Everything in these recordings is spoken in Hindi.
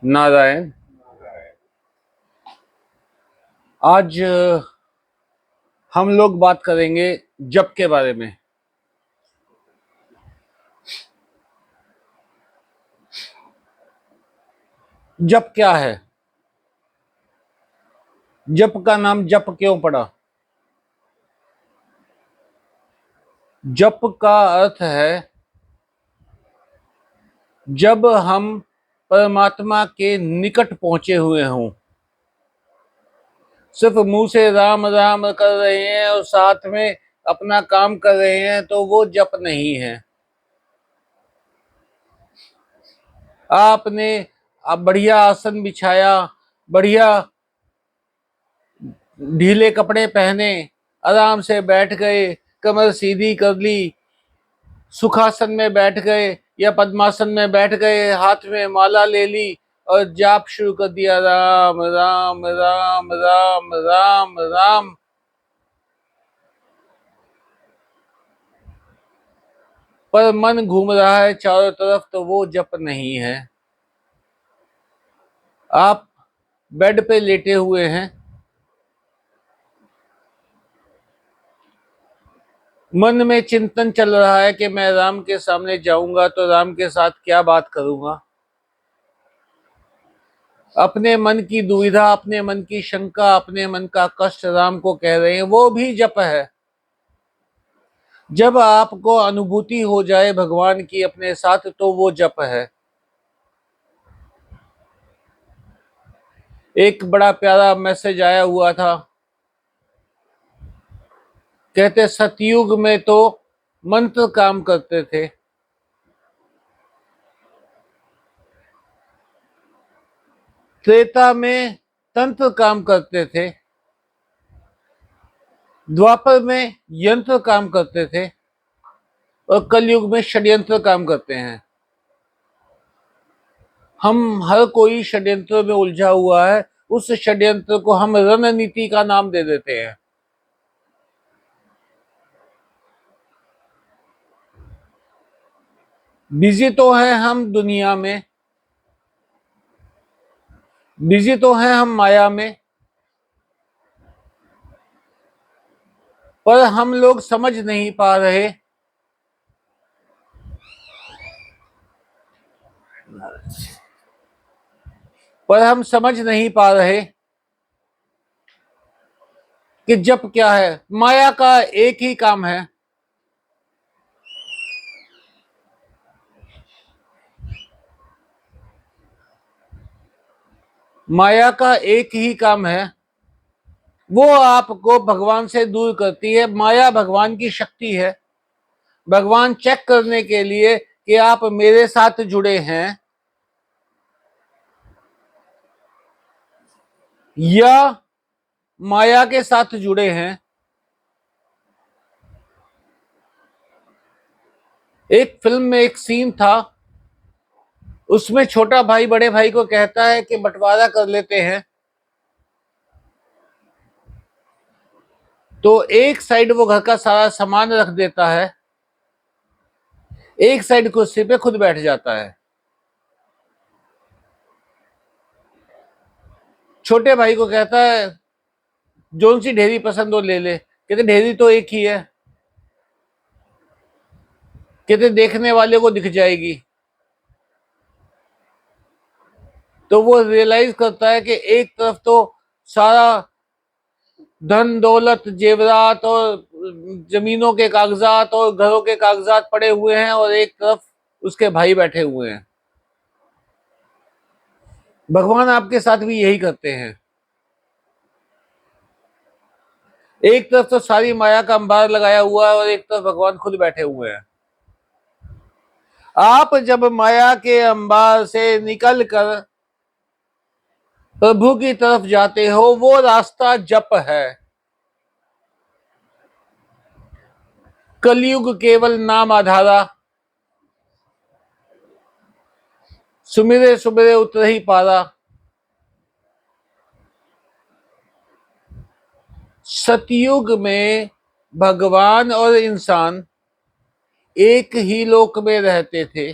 नारायण। आज हम लोग बात करेंगे जप के बारे में। जप क्या है? जप का नाम जप क्यों पड़ा? जप का अर्थ है जब हम परमात्मा के निकट पहुंचे हुए हों। सिर्फ मुंह से राम राम कर रहे हैं और साथ में अपना काम कर रहे हैं तो वो जप नहीं है। आपने अब बढ़िया आसन बिछाया, बढ़िया ढीले कपड़े पहने, आराम से बैठ गए, कमर सीधी कर ली, सुखासन में बैठ गए या पद्मासन में बैठ गए, हाथ में माला ले ली और जाप शुरू कर दिया, राम राम राम राम राम राम। पर मन घूम रहा है चारों तरफ, तो वो जप नहीं है। आप बेड पे लेटे हुए हैं, मन में चिंतन चल रहा है कि मैं राम के सामने जाऊंगा तो राम के साथ क्या बात करूंगा। अपने मन की दुविधा, अपने मन की शंका, अपने मन का कष्ट राम को कह रहे हैं, वो भी जप है। जब आपको अनुभूति हो जाए भगवान की अपने साथ, तो वो जप है। एक बड़ा प्यारा मैसेज आया हुआ था, कहते सतयुग में तो मंत्र काम करते थे, त्रेता में तंत्र काम करते थे, द्वापर में यंत्र काम करते थे और कलयुग में षड्यंत्र काम करते हैं। हम हर कोई षड्यंत्र में उलझा हुआ है, उस षड्यंत्र को हम रणनीति का नाम दे देते हैं। बिजी तो है हम दुनिया में, बिजी तो है हम माया में, पर हम लोग समझ नहीं पा रहे पर हम समझ नहीं पा रहे कि जप क्या है। माया का एक ही काम है, माया का एक ही काम है, वो आपको भगवान से दूर करती है। माया भगवान की शक्ति है। भगवान चेक करने के लिए कि आप मेरे साथ जुड़े हैं या माया के साथ जुड़े हैं। एक फिल्म में एक सीन था, उसमें छोटा भाई बड़े भाई को कहता है कि बंटवारा कर लेते हैं। तो एक साइड वो घर का सारा सामान रख देता है, एक साइड कुर्सी पे खुद बैठ जाता है। छोटे भाई को कहता है जोन सी ढेरी पसंद हो ले ले। कहते ढेरी तो एक ही है। कहते देखने वाले को दिख जाएगी। तो वो रियलाइज करता है कि एक तरफ तो सारा धन दौलत जेवरात और जमीनों के कागजात और घरों के कागजात पड़े हुए हैं और एक तरफ उसके भाई बैठे हुए हैं। भगवान आपके साथ भी यही करते हैं। एक तरफ तो सारी माया का अंबार लगाया हुआ है और एक तरफ भगवान खुद बैठे हुए हैं। आप जब माया के अंबार से निकल कर प्रभु की तरफ जाते हो, वो रास्ता जप है। कलयुग केवल नाम आधारा, सुमिरे सुमिरे उतर ही पारा। सतयुग में भगवान और इंसान एक ही लोक में रहते थे।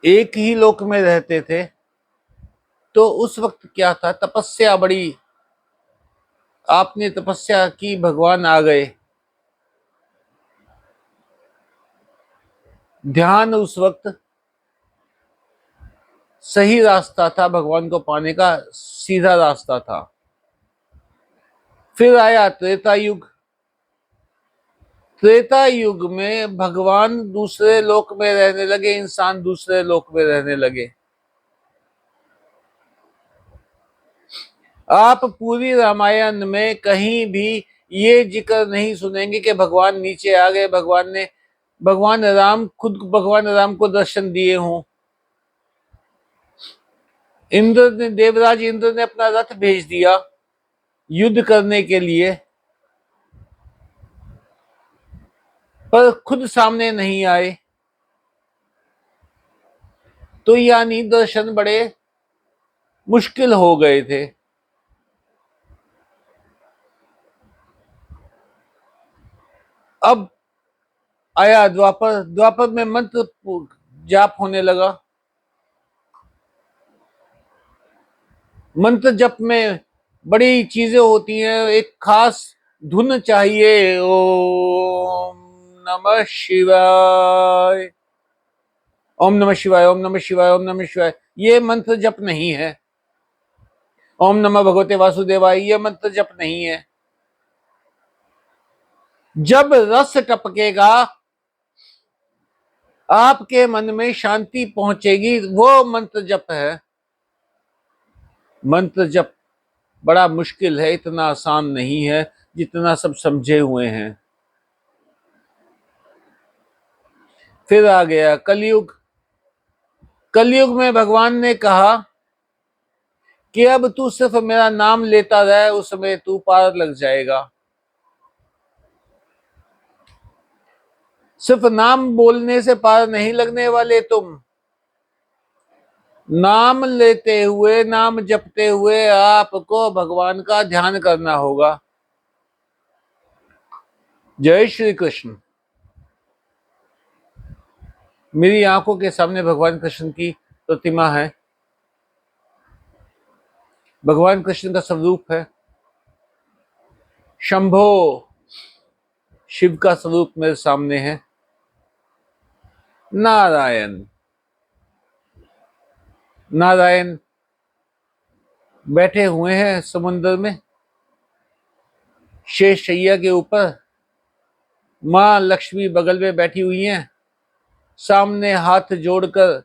एक ही लोक में रहते थे, तो उस वक्त क्या था, तपस्या बड़ी, आपने तपस्या की, भगवान आ गए। ध्यान उस वक्त सही रास्ता था, भगवान को पाने का सीधा रास्ता था। फिर आया त्रेता युग। त्रेता युग में भगवान दूसरे लोक में रहने लगे, इंसान दूसरे लोक में रहने लगे। आप पूरी रामायण में कहीं भी ये जिक्र नहीं सुनेंगे कि भगवान नीचे आ गए, भगवान राम खुद भगवान राम को दर्शन दिए हों। इंद्र ने, देवराज इंद्र ने अपना रथ भेज दिया युद्ध करने के लिए, पर खुद सामने नहीं आए। तो यानी दर्शन बड़े मुश्किल हो गए थे। अब आया द्वापर। द्वापर में मंत्र जाप होने लगा। मंत्र जप में बड़ी चीजें होती हैं, एक खास धुन चाहिए। ओम नमः शिवाय, ओम नमः शिवाय, ओम नमः शिवाय, ओम नमः शिवाय, ये मंत्र जप नहीं है। ओम नमः भगवते वासुदेवाय, ये मंत्र जप नहीं है। जब रस टपकेगा, आपके मन में शांति पहुंचेगी, वो मंत्र जप है। मंत्र जप बड़ा मुश्किल है, इतना आसान नहीं है जितना सब समझे हुए हैं। फिर आ गया कलयुग। कलयुग में भगवान ने कहा कि अब तू सिर्फ मेरा नाम लेता रहे, उस समय तू पार लग जाएगा। सिर्फ नाम बोलने से पार नहीं लगने वाले तुम। नाम लेते हुए, नाम जपते हुए आपको भगवान का ध्यान करना होगा। जय श्री कृष्ण। मेरी आंखों के सामने भगवान कृष्ण की प्रतिमा है। भगवान कृष्ण का स्वरूप है। शंभो, शिव का स्वरूप मेरे सामने है। नारायण, नारायण बैठे हुए हैं समुद्र में, शेष शैया के ऊपर। मां लक्ष्मी बगल में बैठी हुई हैं। सामने हाथ जोड़कर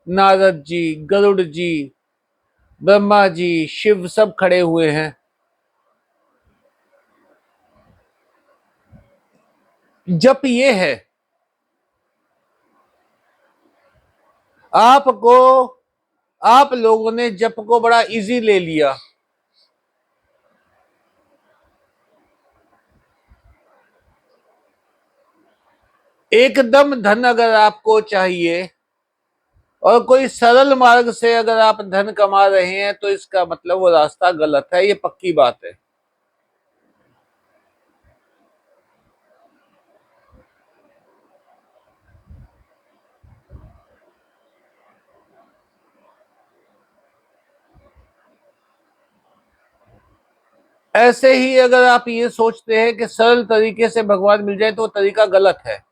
नारद जी, गरुड़ जी, ब्रह्मा जी, शिव सब खड़े हुए हैं। जप ये है, आपको, आप लोगों ने जप को बड़ा इजी ले लिया। एकदम धन अगर आपको चाहिए और कोई सरल मार्ग से अगर आप धन कमा रहे हैं, तो इसका मतलब वो रास्ता गलत है, ये पक्की बात है। ऐसे ही अगर आप ये सोचते हैं कि सरल तरीके से भगवान मिल जाए, तो वो तरीका गलत है।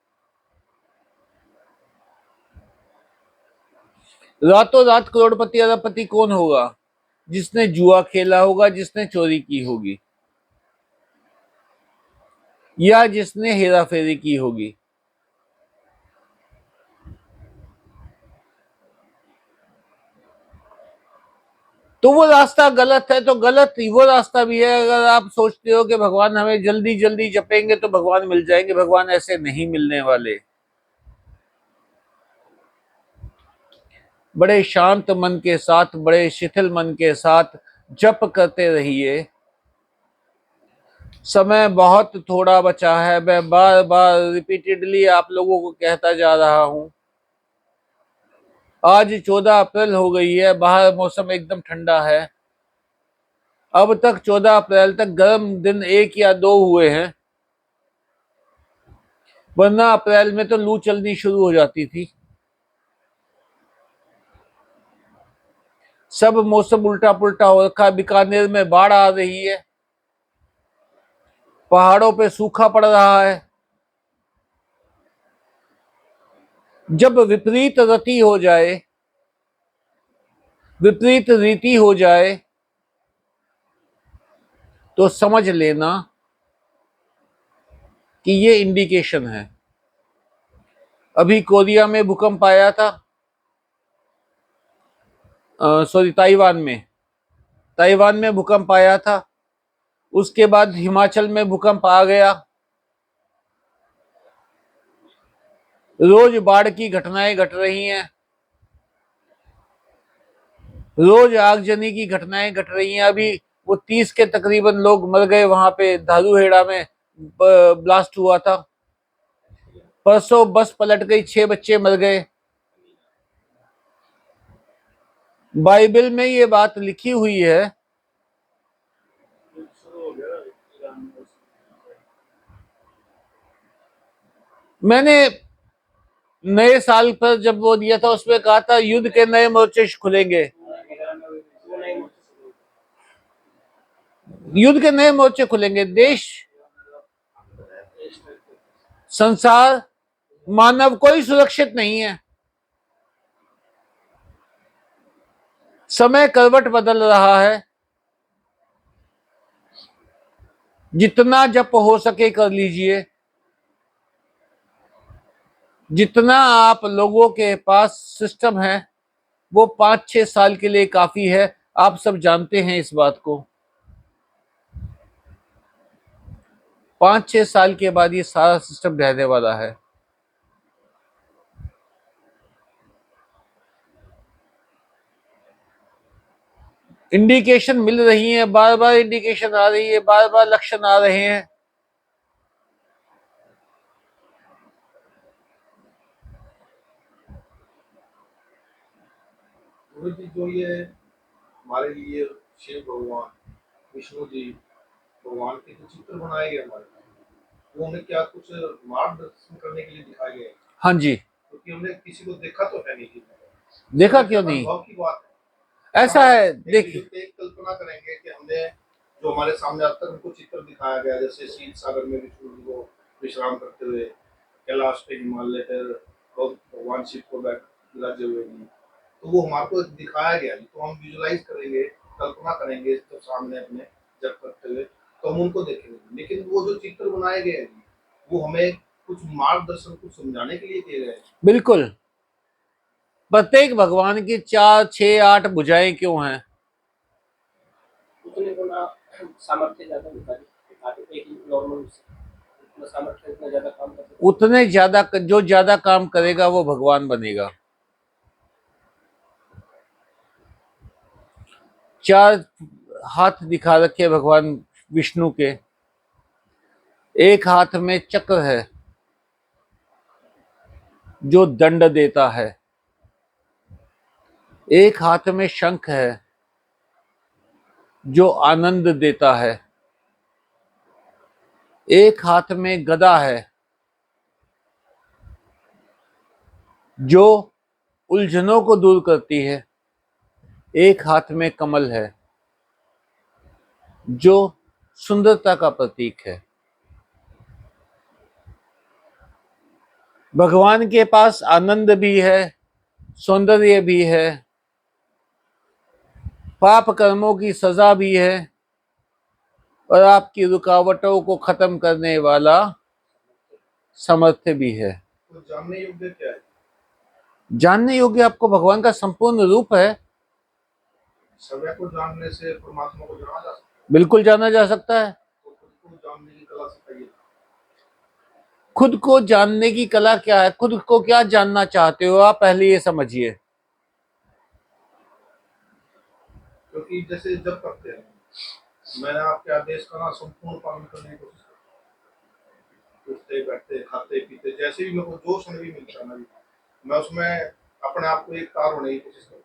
रातों रात करोड़पति अरबपति कौन होगा? जिसने जुआ खेला होगा, जिसने चोरी की होगी, या जिसने हेरा फेरी की होगी। तो वो रास्ता गलत है। तो गलत ही वो रास्ता भी है। अगर आप सोचते हो कि भगवान हमें जल्दी जल्दी जपेंगे तो भगवान मिल जाएंगे, भगवान ऐसे नहीं मिलने वाले। बड़े शांत मन के साथ, बड़े शिथिल मन के साथ जप करते रहिए। समय बहुत थोड़ा बचा है। मैं बार बार रिपीटेडली आप लोगों को कहता जा रहा हूं। आज 14 अप्रैल हो गई है, बाहर मौसम एकदम ठंडा है। अब तक 14 अप्रैल तक गर्म दिन 1 या 2 हुए हैं, वरना अप्रैल में तो लू चलनी शुरू हो जाती थी। सब मौसम उल्टा पुल्टा हो रखा है। बीकानेर में बाढ़ आ रही है, पहाड़ों पे सूखा पड़ रहा है। जब विपरीत रति हो जाए, विपरीत रीति हो जाए, तो समझ लेना कि ये इंडिकेशन है। अभी कोरिया में भूकंप आया था, सॉरी ताइवान में भूकंप आया था। उसके बाद हिमाचल में भूकंप आ गया। रोज बाढ़ की घटनाएं घट रही हैं, रोज आगजनी की घटनाएं घट रही हैं। अभी वो 30 के तकरीबन लोग मर गए, वहां पे धारूहेड़ा में ब्लास्ट हुआ था। परसों बस पलट गई, 6 बच्चे मर गए। बाइबल में ये बात लिखी हुई है। मैंने नए साल पर जब वो दिया था, उसमें कहा था युद्ध के नए मोर्चे खुलेंगे। युद्ध के नए मोर्चे खुलेंगे। देश, संसार, मानव कोई सुरक्षित नहीं है। समय करवट बदल रहा है। जितना जप हो सके कर लीजिए। जितना आप लोगों के पास सिस्टम है वो 5-6 साल के लिए काफी है। आप सब जानते हैं इस बात को। 5-6 साल के बाद ये सारा सिस्टम रहने वाला है। इंडिकेशन मिल रही है, बार बार इंडिकेशन आ रही है, बार बार लक्षण आ रहे हैं। जो ये हमारे लिए शिव भगवान, विष्णु जी भगवान के जो चित्र बनाए गए हमारे, वो हमें क्या कुछ मार्गदर्शन करने के लिए दिखाए गए? हाँ जी। क्योंकि हमने किसी को देखा तो है नहीं। देखा क्यों नहीं? अनुभव की बात है, ऐसा है। देखिए, एक कल्पना करेंगे कि हमने जो हमारे सामने अब तक हमको चित्र दिखाया गया, जैसे शीत सागर में विष्णु जी को विश्राम करते हुए, कैलाश पे हिमालय पर भगवान शिव को विराजे हुए, तो वो हमारे को दिखाया गया। तो हम विजुलाइज करेंगे, कल्पना करेंगे तो सामने अपने जब करते हुए, तो हम उनको देखेंगे। लेकिन वो जो चित्र बनाए गए हैं वो हमें कुछ मार्गदर्शन, कुछ समझाने के लिए किए गए हैं। बिल्कुल। प्रत्येक भगवान की 4, 6, 8 भुजाएं क्यों हैं? उतने गुना सामर्थ्य ज्यादा नॉर्मल सामर्थ्य इतना ज्यादा काम कर, उतने ज्यादा जो ज्यादा काम करेगा वो भगवान बनेगा। 4 हाथ दिखा रखे भगवान विष्णु के। एक हाथ में चक्र है जो दंड देता है, एक हाथ में शंख है जो आनंद देता है, एक हाथ में गदा है जो उलझनों को दूर करती है, एक हाथ में कमल है जो सुंदरता का प्रतीक है। भगवान के पास आनंद भी है, सौंदर्य भी है, पाप कर्मों की सजा भी है, और आपकी रुकावटों को खत्म करने वाला सामर्थ्य भी है। तो जानने योग्य क्या है? जानने योग्य आपको भगवान का संपूर्ण रूप है। समय को जानने से परमात्मा को जाना जा सकता है? बिल्कुल जाना जा सकता है। तो खुद को जानने की कला सिखाइए। खुद को जानने की कला क्या है? खुद को क्या जानना चाहते हो आप, पहले ये समझिए। क्योंकि जैसे जब करते हैं, मैंने आपके आदेश का ना संपूर्ण पालन करने की कोशिश करता हूँ। उठते बैठते खाते पीते जैसे भी मेरे को जो समय भी मिलता है ना, मैं उसमें अपने आप को एक कार होने की कोशिश करता हूँ।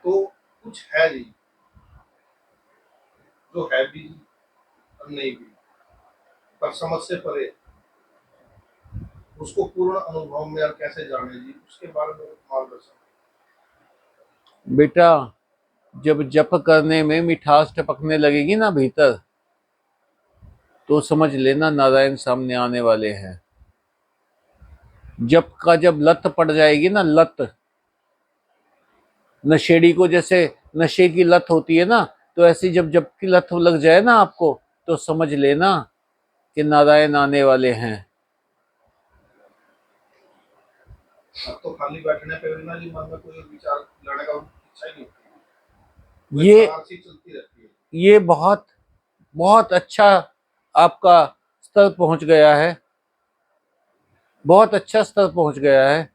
तो कुछ है जी जो है भी और नहीं भी, पर समझ से परे, उसको पूर्ण अनुभव में और कैसे जाने जी, उसके बारे में मार्गदर्शन। बेटा, जब जप करने में मिठास टपकने लगेगी ना भीतर, तो समझ लेना नारायण सामने आने वाले हैं। जप का जब लत पड़ जाएगी ना, लत, नशेड़ी को जैसे नशे की लत होती है ना, तो ऐसी जब जप की लत लग जाए ना आपको, तो समझ लेना कि नारायण आने वाले हैं। अब तो खाली बैठने पे भी ना जी मन में कोई विचार लाने का इच्छा ही नहीं होती, वो ये कार सी चलती रहती है। ये बहुत बहुत अच्छा आपका स्तर पहुंच गया है, बहुत अच्छा स्तर पहुंच गया है।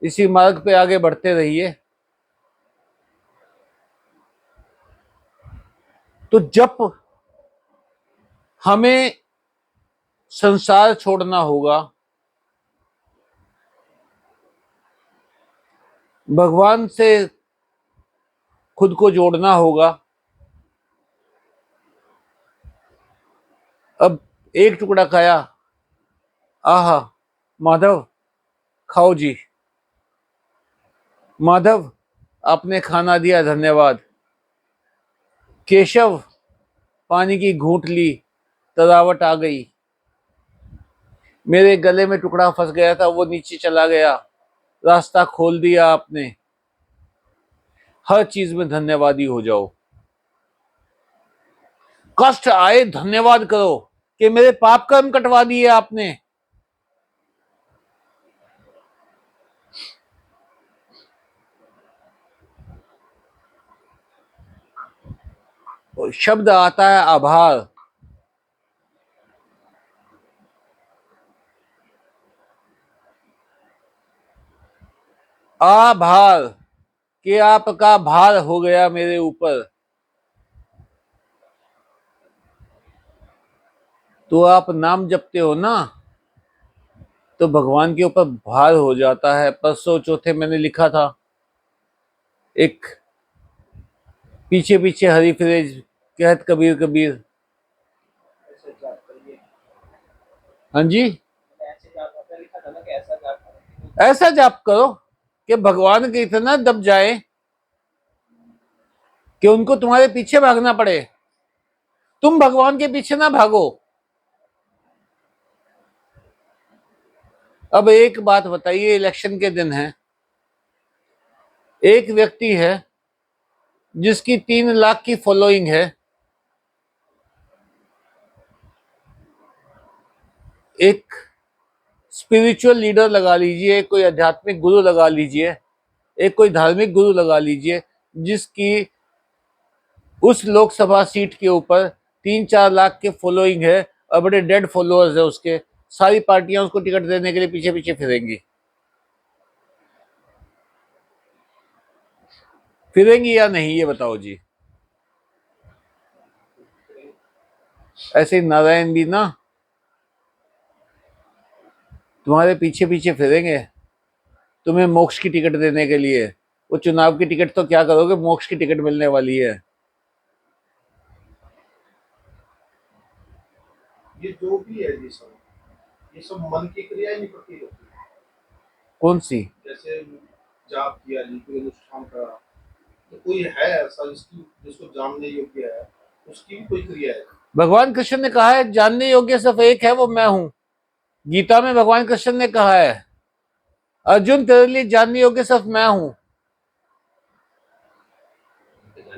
इसी मार्ग पे आगे बढ़ते रहिए। तो जब हमें संसार छोड़ना होगा, भगवान से खुद को जोड़ना होगा। अब एक टुकड़ा खाया, आहा, माधव खाओ जी, माधव आपने खाना दिया, धन्यवाद। केशव पानी की घूंट ली, तरावट आ गई। मेरे गले में टुकड़ा फंस गया था, वो नीचे चला गया, रास्ता खोल दिया आपने। हर चीज में धन्यवादी हो जाओ। कष्ट आए धन्यवाद करो कि मेरे पाप कर्म कटवा दिए आपने। और शब्द आता है आभार। आभार कि आपका भार हो गया मेरे ऊपर। तो आप नाम जपते हो ना, तो भगवान के ऊपर भार हो जाता है। परसों चौथे मैंने लिखा था, एक पीछे पीछे हरी फिरेज, कहत कबीर कबीर। ऐसे जाप करिए, हाँ जी, ऐसे जाप आपने लिखा था ना कि ऐसा जाप करें। ऐसा जाप करो कि भगवान के इतना दब जाए कि उनको तुम्हारे पीछे भागना पड़े। तुम भगवान के पीछे ना भागो। अब एक बात बताइए, इलेक्शन के दिन है, एक व्यक्ति है जिसकी 3 लाख की फॉलोइंग है, एक स्पिरिचुअल लीडर लगा लीजिए, कोई आध्यात्मिक गुरु लगा लीजिए, एक कोई धार्मिक गुरु लगा लीजिए, जिसकी उस लोकसभा सीट के ऊपर 3-4 लाख के फॉलोइंग है और बड़े डेड फॉलोअर्स है उसके। सारी पार्टियां उसको टिकट देने के लिए पीछे पीछे फिरेंगी। फिरेंगी या नहीं, ये बताओ जी। ऐसे ही नारायण भी ना तुम्हारे पीछे पीछे फिरेंगे, तुम्हें मोक्ष की टिकट देने के लिए। वो चुनाव की टिकट तो क्या करोगे, मोक्ष की टिकट मिलने वाली है। ये जो भी है ये सब मन की क्रिया ही नहीं प्रतीत होती। कौन सी? जैसे जाप किया जी, कोई अनुष्ठान करा, तो कोई है ऐसा जिसकी जिसको जानने योग्य है, उसकी भी कोई क्रिया है। भगवान कृष्ण ने कहा है जानने योग्य सिर्फ एक है, वो मैं हूं। गीता में भगवान कृष्ण ने कहा है, अर्जुन तेरे लिए जानने योग्य सिर्फ मैं हूं।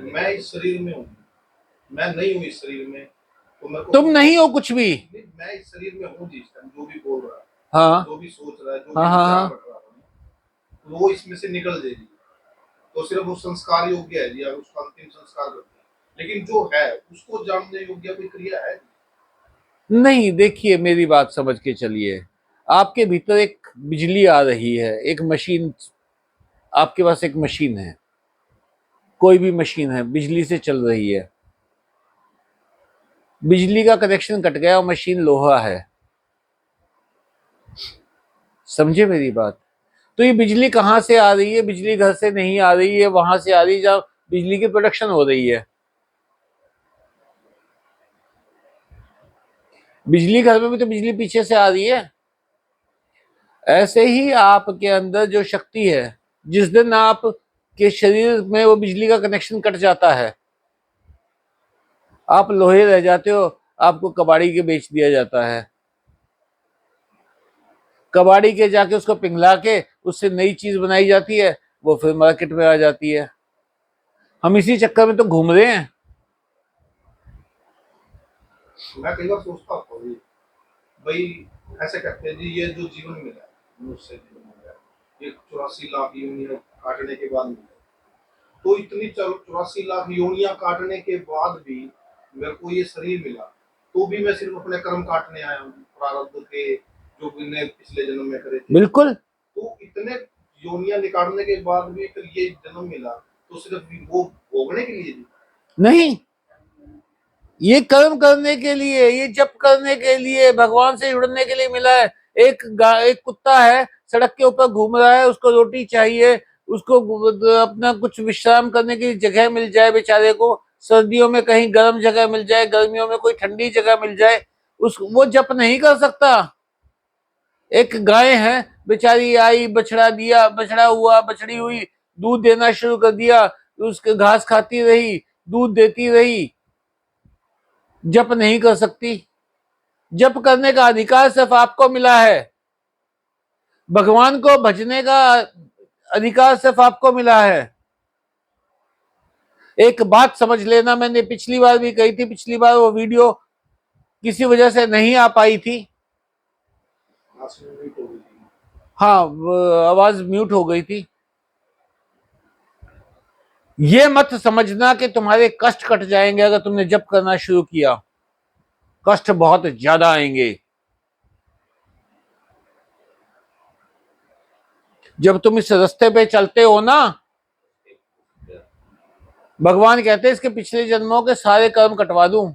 मैं इस शरीर में हूँ, मैं नहीं हूँ इस शरीर में, तो मेरे को तुम नहीं हो कुछ भी। नहीं, मैं इस शरीर में हूँ जिस टाइम जो भी बोल रहा है, हाँ जो भी सोच रहा है, जो हाँ भी हाँ विचार हाँ। रख रहा है, तो वो इसमें से निकल जाएगी। तो सिर्फ वो संस्कार योग्य है जी, उसका अंतिम संस्कार करते हैं, लेकिन जो है उसको जानने योग्य कोई क्रिया है। नहीं, देखिए मेरी बात समझ के चलिए। आपके भीतर एक बिजली आ रही है, एक मशीन, आपके पास एक मशीन है, कोई भी मशीन है, बिजली से चल रही है। बिजली का कनेक्शन कट गया और मशीन लोहा है, समझे मेरी बात? तो ये बिजली कहाँ से आ रही है? बिजली घर से नहीं आ रही है, वहां से आ रही है जहाँ बिजली की प्रोडक्शन हो रही है। बिजली घर में भी तो बिजली पीछे से आ रही है। ऐसे ही आपके अंदर जो शक्ति है, जिस दिन आप कि शरीर में वो बिजली का कनेक्शन कट जाता है, आप लोहे रह जाते हो, आपको कबाड़ी के बेच दिया जाता है। कबाड़ी के जाके उसको पिघला के उससे नई चीज बनाई जाती है, वो फिर मार्केट में आ जाती है। हम इसी चक्कर में तो घूम रहे हैं। मैं कई बार सोचता हूँ भाई, भाई ऐसे कहते हैं जी ये जो जीवन मिला है, मनुष्य जीवन मिला है, ये 84 लाख योनियां काटने के बाद मिला है। तो इतनी 84 लाख योनियां काटने के बाद भी मेरे को ये शरीर मिला, तो भी मैं सिर्फ अपने कर्म काटने आया हूँ, प्रारब्ध के जो मैंने पिछले जन्म में करे थे। बिल्कुल। तो इतने योनियां निकालने के बाद भी फिर ये जन्म मिला, तो सिर्फ वो भोगने के लिए? नहीं, ये कर्म करने के लिए, ये जप करने के लिए, भगवान से जुड़ने के लिए मिला है। एक कुत्ता है, सड़क के ऊपर घूम रहा है, उसको रोटी चाहिए, उसको अपना कुछ विश्राम करने की जगह मिल जाए बेचारे को, सर्दियों में कहीं गर्म जगह मिल जाए, गर्मियों में कोई ठंडी जगह मिल जाए, उस वो जप नहीं कर सकता। एक गाय है बेचारी, आई, बछड़ा दिया, बछड़ा हुआ, बछड़ी हुई, दूध देना शुरू कर दिया, उसके घास खाती रही, दूध देती रही, जप नहीं कर सकती। जप करने का अधिकार सिर्फ आपको मिला है, भगवान को भजने का अधिकार सिर्फ आपको मिला है। एक बात समझ लेना, मैंने पिछली बार भी कही थी, पिछली बार वो वीडियो किसी वजह से नहीं आ पाई थी। हाँ, आवाज म्यूट हो गई थी। ये मत समझना कि तुम्हारे कष्ट कट जाएंगे अगर तुमने जप करना शुरू किया, कष्ट बहुत ज्यादा आएंगे। जब तुम इस रास्ते पे चलते हो ना, भगवान कहते हैं इसके पिछले जन्मों के सारे कर्म कटवा दूं।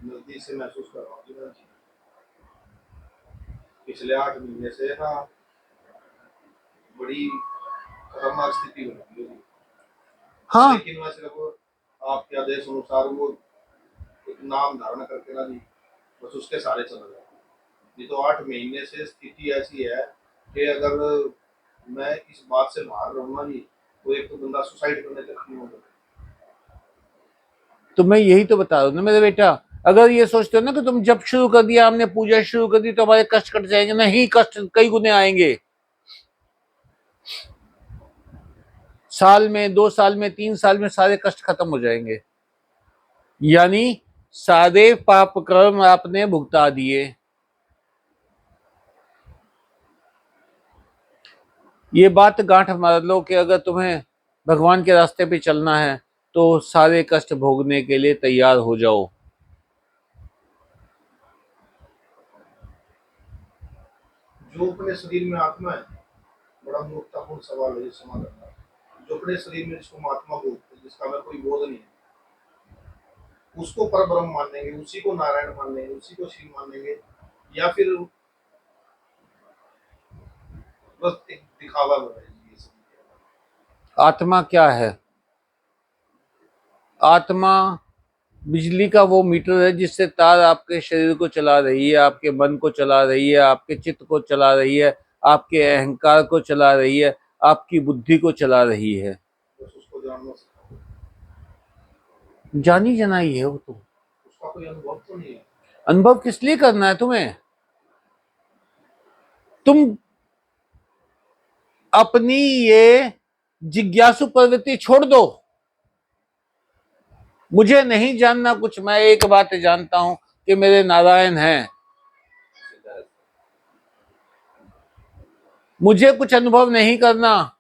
नजदीक से महसूस कर रहा हूँ पिछले 8 महीने से ना, बड़ी खतरनाक स्थिति बनी है। हाँ, लेकिन मैं सिर्फ आपके आदेश अनुसार वो एक नाम धारण करके ना जी, बस उसके सारे चल रहे हैं। ये तो 8 महीने से स्थिति ऐसी है कि अगर मैं इस बात से बाहर रहूंगा जी, तो एक तो बंदा सुसाइड करने तक नहीं होगा। तो मैं यही तो बता रहा हूं ना मेरे बेटा, अगर ये सोचते हो ना कि तुम जब शुरू कर दिया, हमने पूजा शुरू कर दी तो हमारे कष्ट कट जाएंगे, नहीं, कष्ट कई गुने आएंगे। साल में, 2 साल में, 3 साल में सारे कष्ट खत्म हो जाएंगे, यानी सारे पाप कर्म आपने भुगता दिए। ये बात गांठ मार लो कि अगर तुम्हें भगवान के रास्ते पे चलना है तो सारे कष्ट भोगने के लिए तैयार हो जाओ। जो अपने शरीर में आत्मा है, बड़ा मूर्खतापूर्ण सवाल है ये समाधान का। जो अपने शरीर में जिसको आत्मा बोलते हैं, जिसका मैं कोई बोध नहीं है, उसको परब्रह्म मानेंगे, उसी को नारायण मानेंगे, उसी को शिव मानेंगे, या फिर बस एक दिखावा हो रहा है ये सब? आत्मा क्या है? आत्मा बिजली का वो मीटर है जिससे तार आपके शरीर को चला रही है, आपके मन को चला रही है, आपके चित्त को चला रही है, आपके अहंकार को चला रही है, आपकी बुद्धि को चला रही है। बस उसको जानना सिखाओ। जानी जनाई है वो तो। उसका कोई अनुभव तो नहीं है। अनुभव किस लिए करना है तुम्हें? तुम अपनी ये जिज्ञासु प्रवृत्ति छोड़ दो। मुझे नहीं जानना कुछ, मैं एक बात जानता हूं कि मेरे नारायण हैं। मुझे कुछ अनुभव नहीं करना,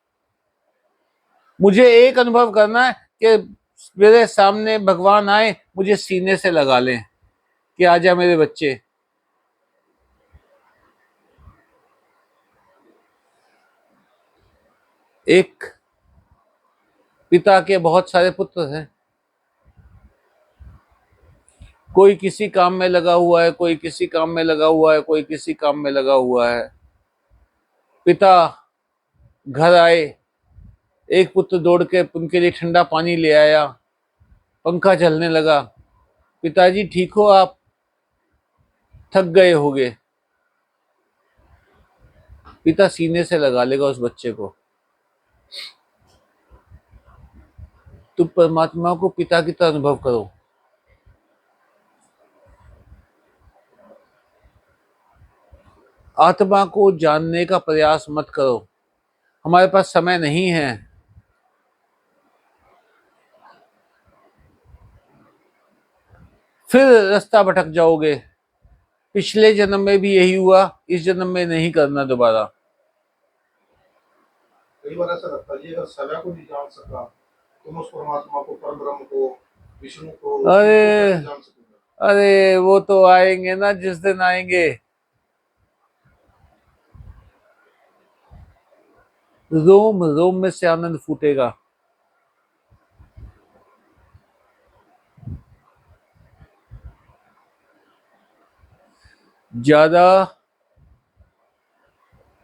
मुझे एक अनुभव करना है कि मेरे सामने भगवान आए, मुझे सीने से लगा लें कि आजा मेरे बच्चे। एक पिता के बहुत सारे पुत्र हैं, कोई किसी काम में लगा हुआ है, कोई किसी काम में लगा हुआ है, कोई किसी काम में लगा हुआ है। पिता घर आए, एक पुत्र दौड़ के उनके लिए ठंडा पानी ले आया, पंखा चलने लगा। पिताजी ठीक हो आप? थक गए होगे? पिता सीने से लगा लेगा उस बच्चे को। तुम परमात्मा को पिता की तरह अनुभव करो। आत्मा को जानने का प्रयास मत करो, हमारे पास समय नहीं है। फिर रास्ता भटक जाओगे। पिछले जन्म में भी यही हुआ, इस जन्म में नहीं करना दोबारा। कई बार ऐसा लगता है जी, अगर सदा को नहीं जान सका तुम उस परमात्मा को, परब्रह्म को, विष्णु को, शिव को अरे कैसे जान सकोगे? अरे वो तो आएंगे ना जिस दिन आएंगे। रोम रोम में से आनंद फूटेगा। ज्यादा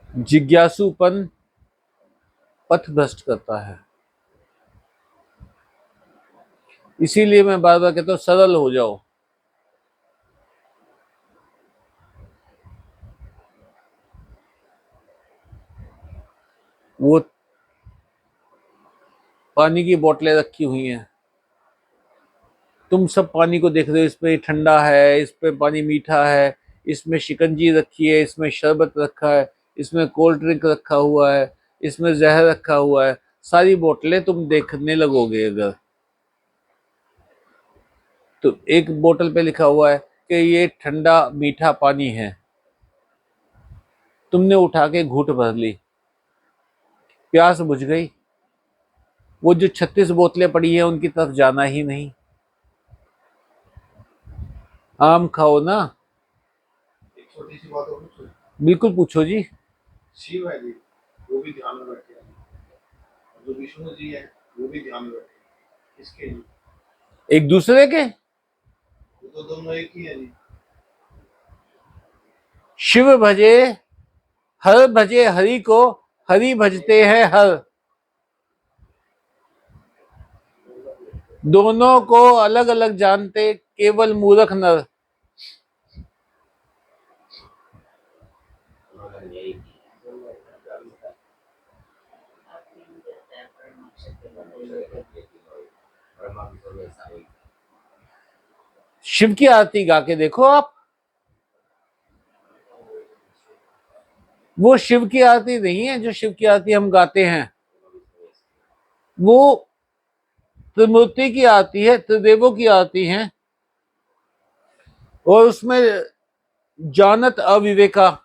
जिज्ञासुपन पथ भ्रष्ट करता है। इसीलिए मैं बार बार कहता हूं सरल हो जाओ। वो पानी की बोतलें रखी हुई हैं, तुम सब पानी को देख रहे हो, इसमें ठंडा है, इस पे पानी मीठा है, इसमें शिकंजी रखी है, इसमें शरबत रखा है, इसमें कोल्ड ड्रिंक रखा हुआ है, इसमें जहर रखा हुआ है। सारी बोतलें तुम देखने लगोगे अगर, तो एक बोतल पे लिखा हुआ है कि ये ठंडा मीठा पानी है, तुमने उठा के घूंट भर ली, प्यास बुझ गई। वो जो 36 बोतलें पड़ी हैं उनकी तरफ जाना ही नहीं। आम खाओ ना। एक छोटी सी बात और पूछो। बिल्कुल पूछो जी। शिव है जी, वो भी ध्यान में बैठे हैं, और जो विष्णु जी है वो भी ध्यान में बैठे हैं। किसके जी? एक दूसरे के। वो तो दोनों एक ही है जी। शिव भजे हर भजे हरि को, हरि भजते हैं हर। दोनों को अलग अलग जानते केवल मूर्ख नर। शिव की आरती गा के देखो आप, वो शिव की आरती नहीं है जो शिव की आरती हम गाते हैं। वो त्रिमूर्ति की आरती है, त्रिदेवों की आरती है, और उसमें जानत अविवेका,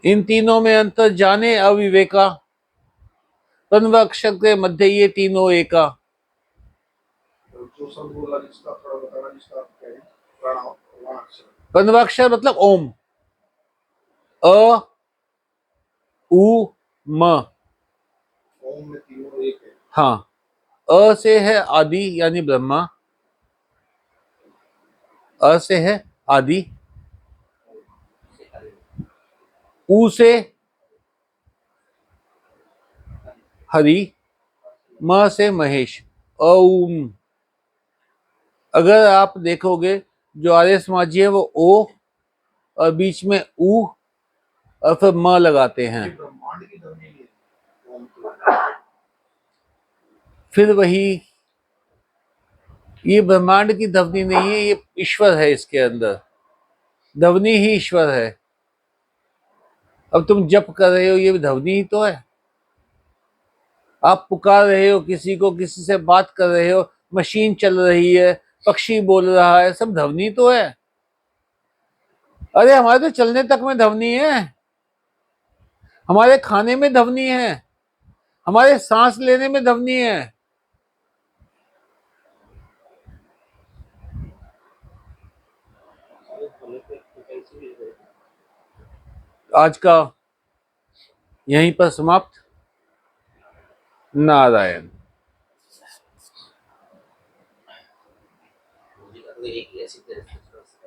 इन तीनों में अंतर जाने अविवेका, तन्व अक्षर के मध्य ये तीनों एका। और जो सब बोला जिसका थोड़ा बताना, जिसका आप कह रहे हैं, प्राण प्राण अक्षर। तन्वाक्षर मतलब ओम, अ उ म। ओम में तीनों एक है। हाँ, अ से है आदि यानी ब्रह्मा, अ से है आदि, उ से हरि, म से महेश, ओम। अगर आप देखोगे जो आर्य समाजी है वो ओ और बीच में उ और फिर म लगाते हैं। ये ब्रह्मांड की ध्वनि नहीं है ओम तो। फिर वही, ये ब्रह्मांड की ध्वनि नहीं है, ये ईश्वर है, इसके अंदर ध्वनि ही ईश्वर है। अब तुम जप कर रहे हो, ये ध्वनि ही तो है। आप पुकार रहे हो किसी को, किसी से बात कर रहे हो, मशीन चल रही है, पक्षी बोल रहा है, सब ध्वनि तो है। अरे हमारे तो चलने तक में ध्वनि है, हमारे खाने में ध्वनि है, हमारे सांस लेने में ध्वनि है। आज का यहीं पर समाप्त। नारायण। एक ऐसी